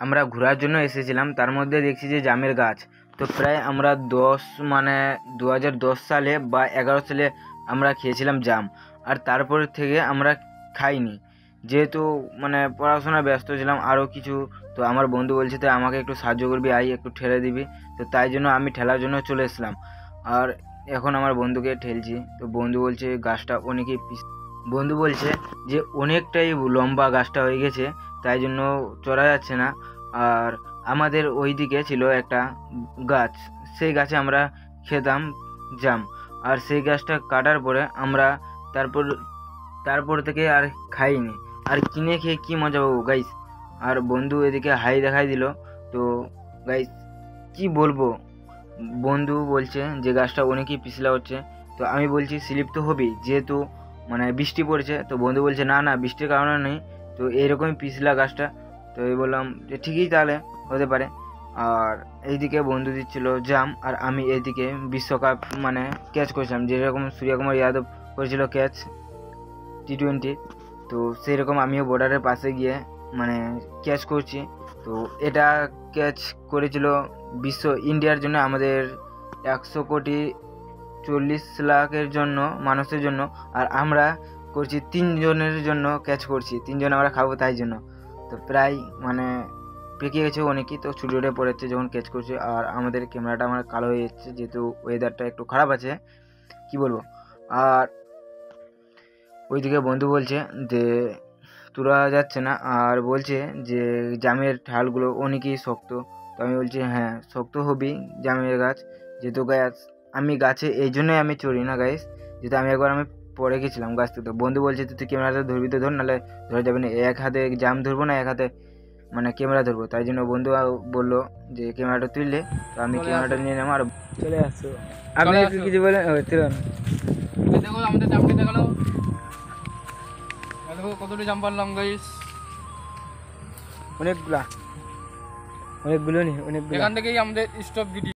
আমরা ঘোরার জন্য এসেছিলাম, তার মধ্যে দেখছি যে জামের গাছ। তো প্রায় আমরা 2010 সালে বা 11 সালে আমরা খেয়েছিলাম জাম। আর তারপর থেকে আমরা খাইনি, যেহেতু পড়াশোনায় ব্যস্ত ছিলাম আরও কিছু। তো আমার বন্ধু বলছে তো আমাকে একটু সাহায্য করবি, আই একটু ঠেলে দিবি। তো তাই জন্য আমি ঠেলার জন্য চলে এসলাম। আর এখন আমার বন্ধুকে ঠেলছি। তো বন্ধু বলছে গাছটা বন্ধু বলছে যে অনেকটাই লম্বা গাছটা হয়ে গেছে, তাই জন্য চড়া যাচ্ছে না। আর আমাদের ওই দিকে ছিল একটা গাছ, সেই গাছে আমরা খেতাম জাম। আর সেই গাছটা কাটার পরে আমরা তারপর তারপর থেকে আর খাইনি। আর কিনে খেয়ে কী মজা পাবো গাইস। আর বন্ধু এদিকে হাই দেখাই দিল। তো গাইস কি বলবো, বন্ধু বলছে যে গাছটা অনেকই পিছলা হচ্ছে। তো আমি বলছি স্লিপ তো হবেই, যেহেতু বৃষ্টি পড়েছে। তো বন্ধু বলছে না না, বৃষ্টির কারণে নেই, তো এইরকমই পিছলা গাছটা। তো এই বললাম যে ঠিকই তাহলে হতে পারে। আর এইদিকে বন্ধু দিচ্ছিল জাম, আর আমি এইদিকে বিশ্বকাপ ক্যাচ করেছিলাম, যেরকম সূর্যকুমার যাদব করেছিল ক্যাচ T20। তো সেই রকম আমিও বর্ডারের পাশে গিয়ে ক্যাচ করছি। তো এটা ক্যাচ করেছিল ইন্ডিয়ার জন্য, আমাদের 140,40,00,000 জন্য মানুষের জন্য। আর আমরা করছি 3 জনের জন্য ক্যাচ করছি, 3 জন আমরা খাবো তাই জন্য। তো প্রায় পেকে গেছে অনেকই, তো ছুটে উঠে পড়েছে যখন ক্যাচ করছে। আর আমাদের ক্যামেরাটা কালো হয়ে যাচ্ছে, যেহেতু ওয়েদারটা একটু খারাপ আছে, কি বলবো। আর ওইদিকে বন্ধু বলছে যে তোরা যাচ্ছে না, আর বলছে যে জামের ঠালগুলো অনেকই শক্ত। তো আমি বলছি হ্যাঁ শক্ত হবেই জামের গাছ, যেহেতু গাছ আমি গাছে এই জন্যই আমি চড়ি না গাইস, যেহেতু আমি পড়ে গেছিলাম গাছ থেকে। তো বন্ধু বলছে তুই ক্যামেরাটা ধরবি তো ধর, নাহলে ধরে যাবে না। এক হাতে জাম ধরবো না, এক হাতে ক্যামেরা ধরবো। তাই জন্য বন্ধু বললো যে ক্যামেরাটা তুললে। তো আমি ক্যামেরাটা নিয়ে নেবো আর চলে আসছো। আপনি কিছু বলেন তিরন, দেখো আমাদের জাম খেতে গেল। দেখো কতটা জাম পারলাম গাইস, অনেকগুলো নেই, অনেকগুলো। এখান থেকেই আমাদের স্টপ ভিডিও।